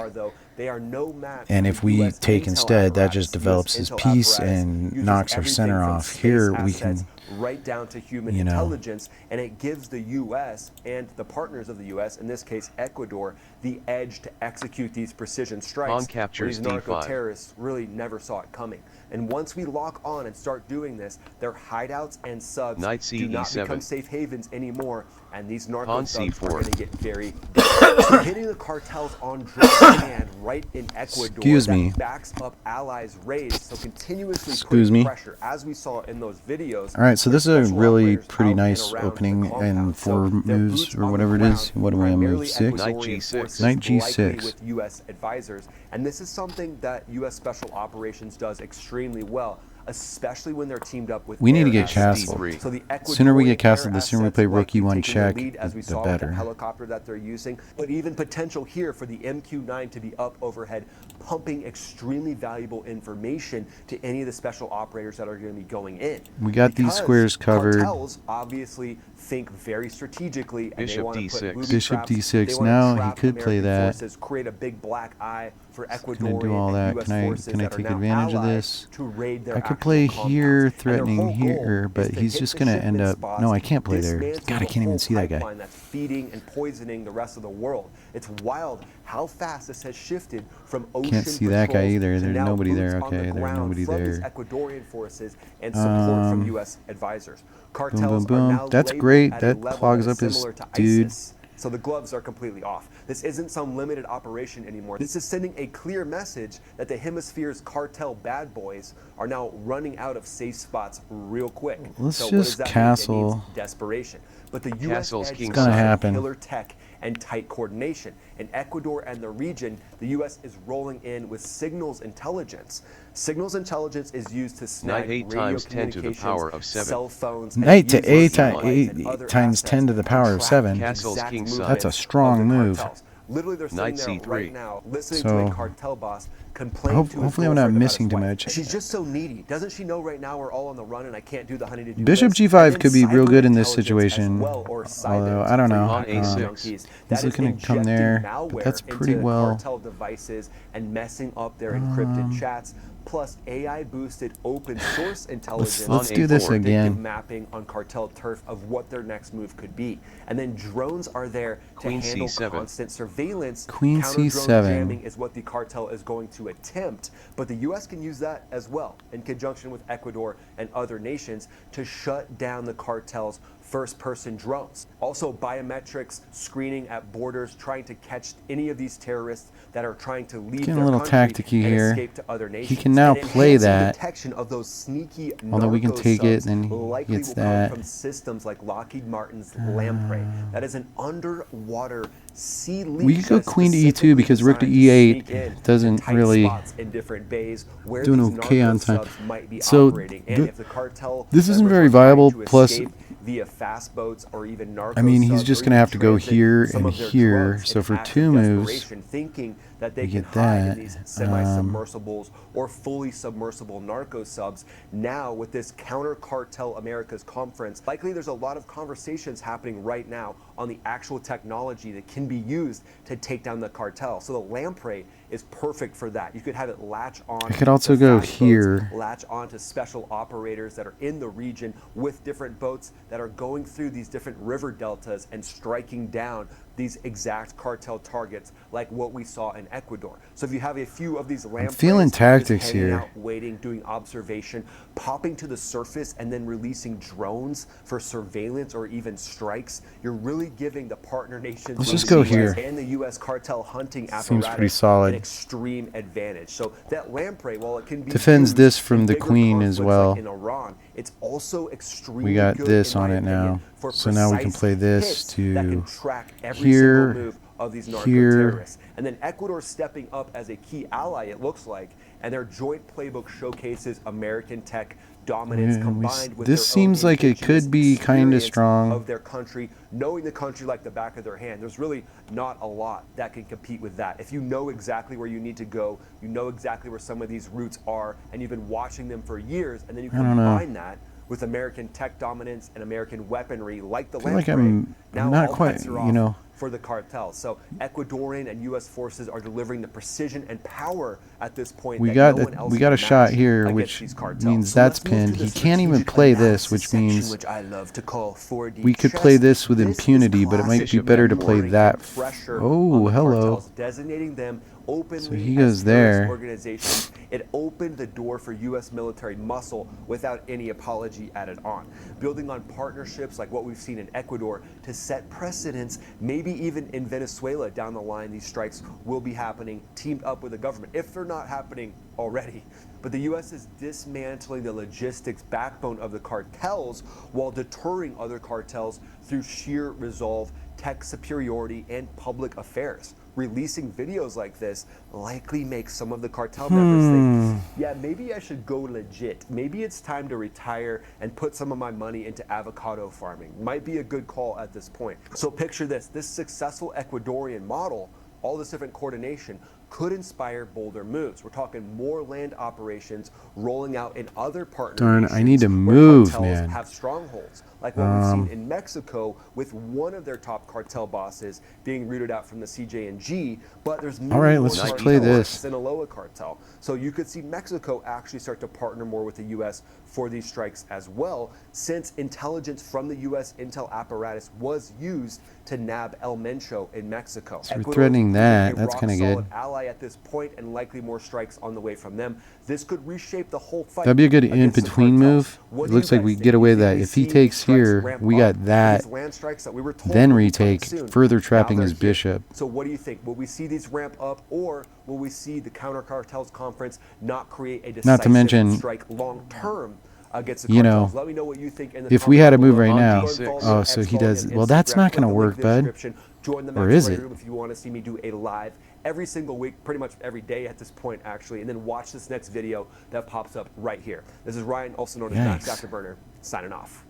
And if we take instead, that just develops his piece and knocks our center off. Here we can, right down to human intelligence, and it gives the U.S. and the partners of the U.S., in this case Ecuador, the edge to execute these precision strikes. Pawn captures These narco-terrorists really never saw it coming. And once we lock on and start doing this, their hideouts and subs do not become safe havens anymore, and these narco subs are going to get very so hitting the cartels on dry land right in Ecuador that backs up allies' raids, so continuously putting pressure, as we saw in those videos. All right, so this is a really pretty nice opening, and 4 moves or whatever it is. What do we have? Move 6? Knight G6. Knight G6. With U.S. advisors, and this is something that U.S. Special Operations does extremely well, especially when they're teamed up with. We need to get castled. So the sooner we get castled, the sooner we play rook e1 check, the better. The helicopter that they're using, but even potential here for the MQ-9 to be up overhead, pumping extremely valuable information to any of the special operators that are going to be going in. We got these squares covered. Cartels obviously think very strategically, and they want to put booby Bishop traps. D6. Now he could play that. Forces, create a big black eye for Ecuadorian Can I do all that? and US Can I that take are now advantage of allies this? to raid their I could actual play compounds. here, And their threatening whole here, goal but is to he's hit just the going to shipment end up. spots, No, I can't play there. dismantle God, I the can't even whole see that guy. pipeline that's feeding and poisoning the rest of the world. It's wild how fast this has shifted from ocean Can't see that guy patrols either. to There's now nobody boots there. on the Okay, there's ground nobody from these there. Ecuadorian forces and support from U.S. advisors. Cartels boom, are boom. now That's labeled great. at a That level clogs that's up his similar to dude. ISIS. So the gloves are completely off. This isn't some limited operation anymore. This is sending a clear message that the hemisphere's cartel bad boys are now running out of safe spots real quick. Let's so what just does that mean? It castle. means desperation. But the U.S. edge It's gonna happen. killer tech and tight coordination. In Ecuador and the region, the U.S. is rolling in with signals intelligence. Signals intelligence is used to snag Knight 8 radio times 10 to the power of 7. cell phones, Knight to and A times 10 to the power of 7. Castle's king side. That's a strong move. Literally, they're sitting Knight there right C3. now, listening to a cartel boss complain to his Hopefully I'm not girlfriend about missing his too wife. much. She's just so needy. Doesn't she know right now we're all on the run and I can't do the honey to do Bishop this? G5 And could be then real good in this cyber situation. intelligence as well, or Although, cyber I don't know. Pawn A6. junkies. He's That is looking to come injecting there, malware but that's into pretty well. cartel devices and messing up their encrypted chats. Plus AI-boosted open source intelligence. Let's do this predictive again. mapping on cartel turf of what their next move could be. And then drones are there to Queen handle C7. constant surveillance. Queen Counter-drone C7. jamming is what the cartel is going to to attempt, but the U.S. can use that as well in conjunction with Ecuador and other nations to shut down the cartel's first-person drones. Also, biometrics, screening at borders, trying to catch any of these terrorists that are trying to leave Getting their a little country tacticky and here. escape to other nations. He can now And play enhancing that. detection of those sneaky Although we can narco take it, subs then he likely gets will that. come from systems like Lockheed Martin's Lamprey. That is an underwater sea leak. We could go that is queen to specifically E2 because rook to designed to E8 sneak in doesn't to tight really spots in different bays where doing these okay narco on time. subs might be So operating. And if the cartel this isn't members very are trying viable. to Plus, escape via fast boats or even narco I mean, he's subs just or gonna even have to go transit here some and of their here. drugs So in for acts of 2 moves, desperation, thinking that they we can get hide that. in these semi-submersibles or fully submersible narco subs. Now with this Counter Cartel Americas conference, likely there's a lot of conversations happening right now on the actual technology that can be used to take down the cartel. So the Lamprey is perfect for that. You could have it latch on. I could also to go fast boats, here. latch on to special operators that are in the region with different boats that are going through these different river deltas and striking down these exact cartel targets like what we saw in Ecuador. So if you have a few of these lampreys feeling just tactics hanging here. out, waiting, doing observation, popping to the surface and then releasing drones for surveillance or even strikes, you're really giving the partner nations Let's just go the US here. and the U.S. cartel hunting apparatus Seems pretty solid. an extreme advantage. So that lamprey, while it can be Defends used this in from the bigger queen as conflicts well. like in Iran, it's also extremely We got good, this in on my it now. opinion, for So now we can precise play this hits that can to track every here, single move of these narco here. terrorists. And then Ecuador stepping up as a key ally, it looks like, and their joint playbook showcases American tech dominance combined with this their seems own like it indigenous could be kind of experience strong. of their country, knowing the country like the back of their hand. There's really not a lot that can compete with that. If you know exactly where you need to go, you know exactly where some of these routes are, and you've been watching them for years, and then you I don't know. combine that with American tech dominance and American weaponry like the I feel like Lamprey, I'm now not all quite, bets are you off know. for the cartel. So Ecuadorian and U.S. forces are delivering the precision and power at this point. We that got no it. one else We got can a shot match here, against which these cartels. means So that's let's move to pinned. the He can't even strategic play this, analysis which section, means which I love to call 4D we could chess. play this with This is impunity, but it might be classic better to play warning that. and pressure on Oh, the hello. cartels, designating them openly So he as goes terrorist there. organizations. It opened the door for U.S. military muscle without any apology added on. Building on partnerships like what we've seen in Ecuador to set precedents, maybe even in Venezuela down the line, these strikes will be happening, teamed up with the government, if they're not happening already. But the U.S. is dismantling the logistics backbone of the cartels while deterring other cartels through sheer resolve, tech superiority, and public affairs. Releasing videos like this likely makes some of the cartel members think, yeah, maybe I should go legit. Maybe it's time to retire and put some of my money into avocado farming. Might be a good call at this point. So picture this successful Ecuadorian model, all this different coordination, could inspire bolder moves. We're talking more land operations rolling out in other partner Darn, nations I need to where move, cartels man. have strongholds, like what we've seen in Mexico with one of their top cartel bosses being rooted out from the CJ&G, but there's All right, more let's just cartel play like this. Sinaloa cartel. So you could see Mexico actually start to partner more with the U.S. for these strikes as well, since intelligence from the U.S. intel apparatus was used to nab El Mencho in Mexico. So we're Ecuador threatening is that. a That's rock kinda good. solid ally at this point, and likely more strikes on the way from them. This could reshape the whole fight. That'd be a good against the in-between cartels. move. What It do looks you like we guys get think? away You with think that. we If he see takes strikes here, ramp we up got for that. these land strikes that we were told Then would be coming retake, soon? further Now trapping they're his here. bishop. So what do you think? Will we see these ramp up, or will we see the counter cartels conference not create a decisive Not to mention, strike long term against the you cartels? know, Let me know what you think in the if we had a comments move below. right now, Go and follow me oh, on so he Xfall does. and Well, that's Instagram. not Click going to the link work, in the bud. description. Join the Or Max is Play it? Room if you want to see me do a live every single week, pretty much every day at this point, actually, and then watch this next video that pops up right here. This is Ryan, also known as Max Yikes. Afterburner, signing off.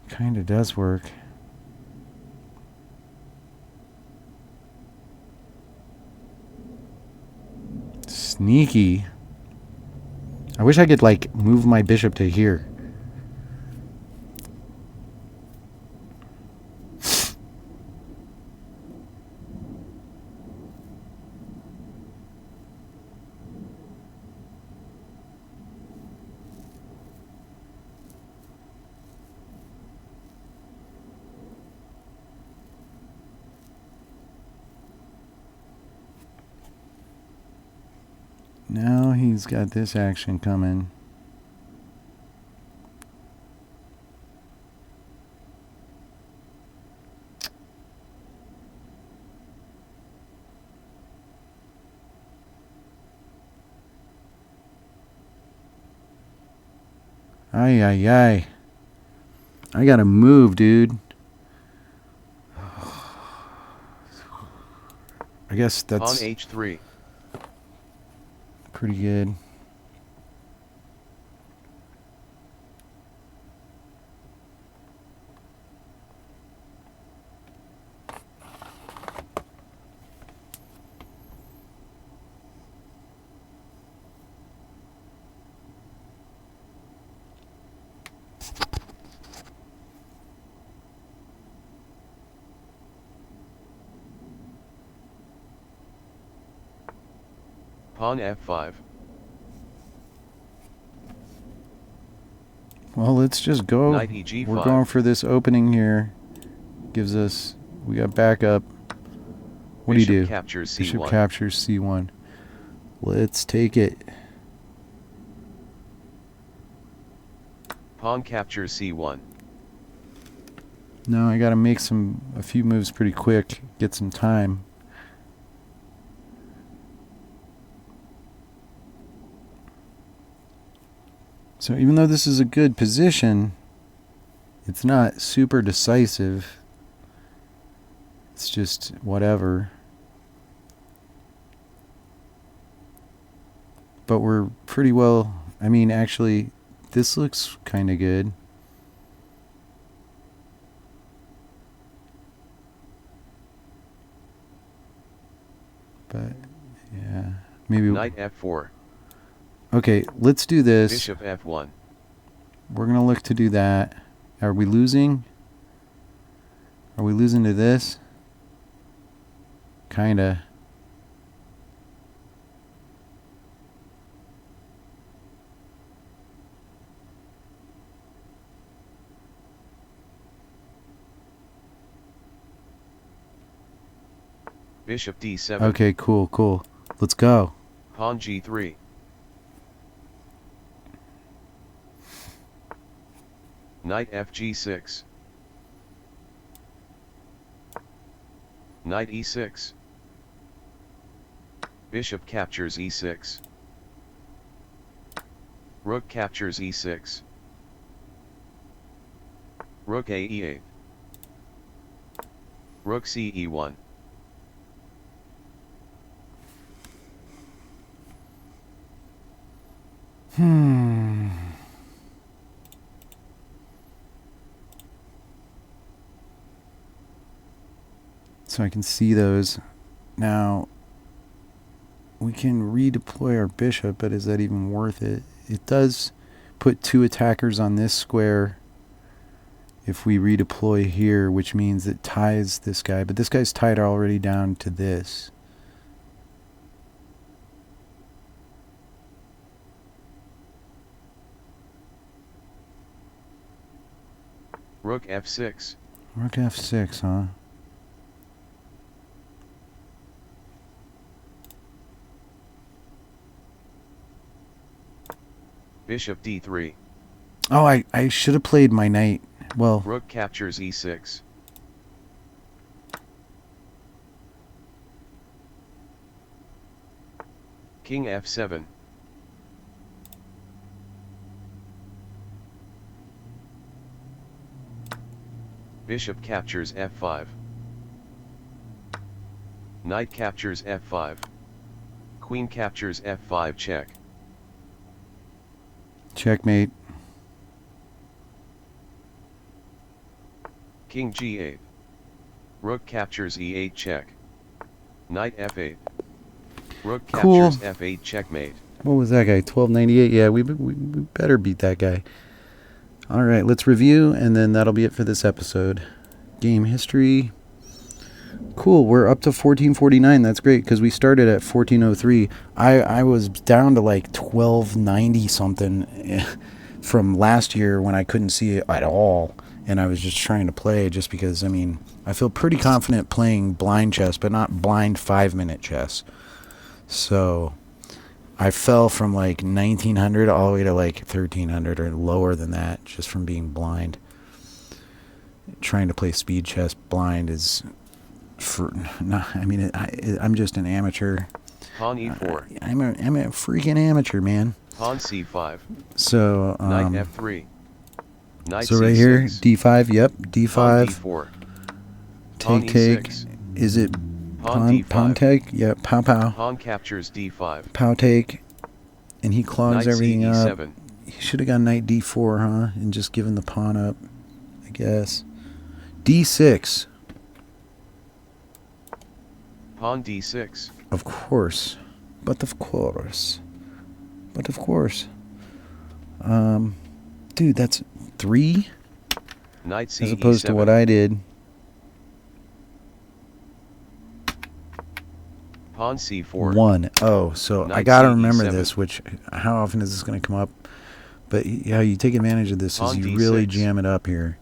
Kind of does work. Sneaky. I wish I could, like, move my bishop to here. Now he's got this action coming. Ay, ay, ay. I gotta move, dude. I guess Pawn that's h3. pretty good. Pawn f5. Well, let's just go. Knight EG5. We're going for this opening here. Gives us, we got backup. What Bishop do you do? captures Bishop c1. captures c1. Let's take it. Pawn captures c1. No, I gotta make a few moves pretty quick. Get some time. So even though this is a good position, it's not super decisive. It's just whatever. But we're pretty well, I mean, actually, this looks kind of good. But, yeah, maybe... Knight f4. Okay, let's do this. Bishop f1. We're going to look to do that. Are we losing? Are we losing to this? Kinda. Bishop d7. Okay, cool, cool. Let's go. Pawn g3. Knight fg6. Knight e6. Bishop captures e6. Rook captures e6. Rook a e8. Rook c e1. So I can see those. Now, we can redeploy our bishop, but is that even worth it? It does put 2 attackers on this square if we redeploy here, which means it ties this guy. But this guy's tied already down to this. Rook f6. Rook f6, huh? Bishop d3. Oh, I should have played my knight. Well, Rook captures e6. King f7. Bishop captures f5. Knight captures f5. Queen captures f5 check. checkmate. King g8. Rook captures e8 check. Knight f8. Rook Cool. captures f8 checkmate. What was that guy? 1298. Yeah, we better beat that guy. All right, let's review, and then that'll be it for this episode. Game history. Cool, we're up to 1449. That's great, because we started at 1403. I was down to like 1290 something from last year when I couldn't see it at all, and I was just trying to play just because, I mean, I feel pretty confident playing blind chess, but not blind 5-minute chess. So, I fell from like 1900 all the way to like 1300 or lower than that just from being blind. Trying to play speed chess blind is I'm just an amateur. Pawn e4. I'm a freaking amateur, man. Pawn c5. So Knight f3. Knight so c6. right here, d5. Yep, d5. Pawn d4. Pawn Take. e6. Is it Pawn d5. pawn take? Yep, pow pow. Pawn captures d5. Pow take, and he clogs Knight everything up. c7. He should have gone knight d4, huh? And just given the pawn up, I guess. d6. Pawn d6. Of course. But of course. Dude, that's 3? Knight c as opposed to what I did. Pawn c4. 1. Oh, so Knight I gotta c7. remember this, which, how often is this going to come up? But yeah, you take advantage of this Pawn is you d6. really jam it up here.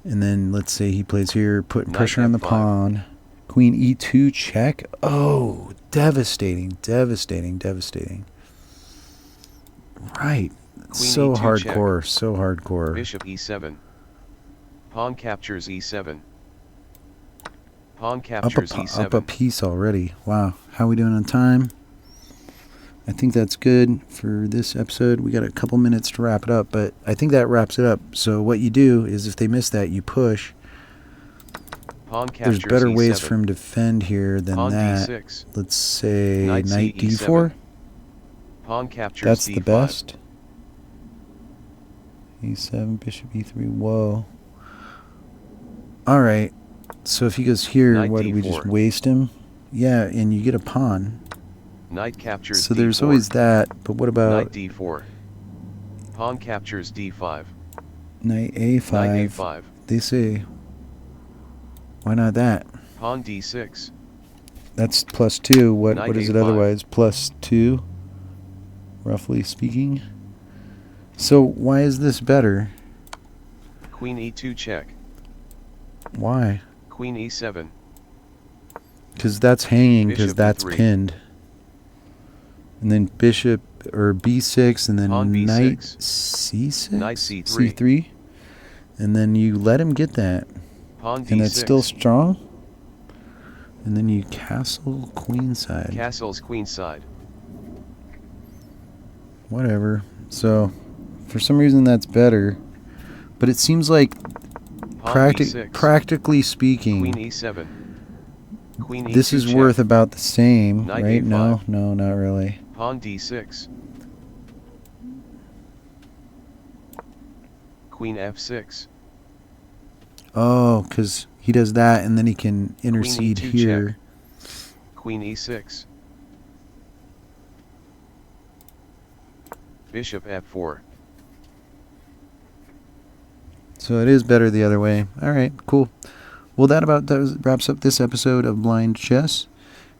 And then let's say he plays here, putting Knight pressure on the f5. pawn. Queen e2 check. Oh, devastating. Right. So e2 hardcore, check. so hardcore. Bishop e7. Pawn captures e7. Pawn captures e7. Up a piece already. Wow. How we doing on time? I think that's good for this episode. We got a couple minutes to wrap it up, but I think that wraps it up. So what you do is if they miss that, you push. Pawn captures There's better e7. ways for him to defend here than Pawn that. d6. Let's say Knight knight c7. d4. Pawn captures That's d5. the best. e7, bishop e3. Whoa. All right. So if he goes here, Knight what, do we just d4. waste him? Yeah, and you get a pawn. Knight captures So there's d4. always that, but what about Knight d4. Pawn captures d5. knight a5? Knight a5. They say, why not that? Pawn d6. That's +2. What Knight is it a5. otherwise? +2, roughly speaking. So why is this better? Queen e2 check. Why? Queen e7. Because that's hanging, because Bishop that's e3. pinned. And then bishop or b6, and then Pawn knight b6. c6, Knight c3. c3, and then you let him get that, Pawn d6. and it's still strong. And then you castle queenside. Castles queenside. Whatever. So, for some reason that's better, but it seems like Pawn b6. practically speaking, Queen e7. Queen e2 this is check. worth about the same, Knight right? a5. No, not really. Pawn d6. Queen f6. Oh, because he does that, and then he can intercede e2 here. Queen e6. Bishop f4. So it is better the other way. All right, cool. Well, that wraps up this episode of Blind Chess.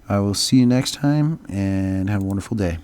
I will see you next time, and have a wonderful day.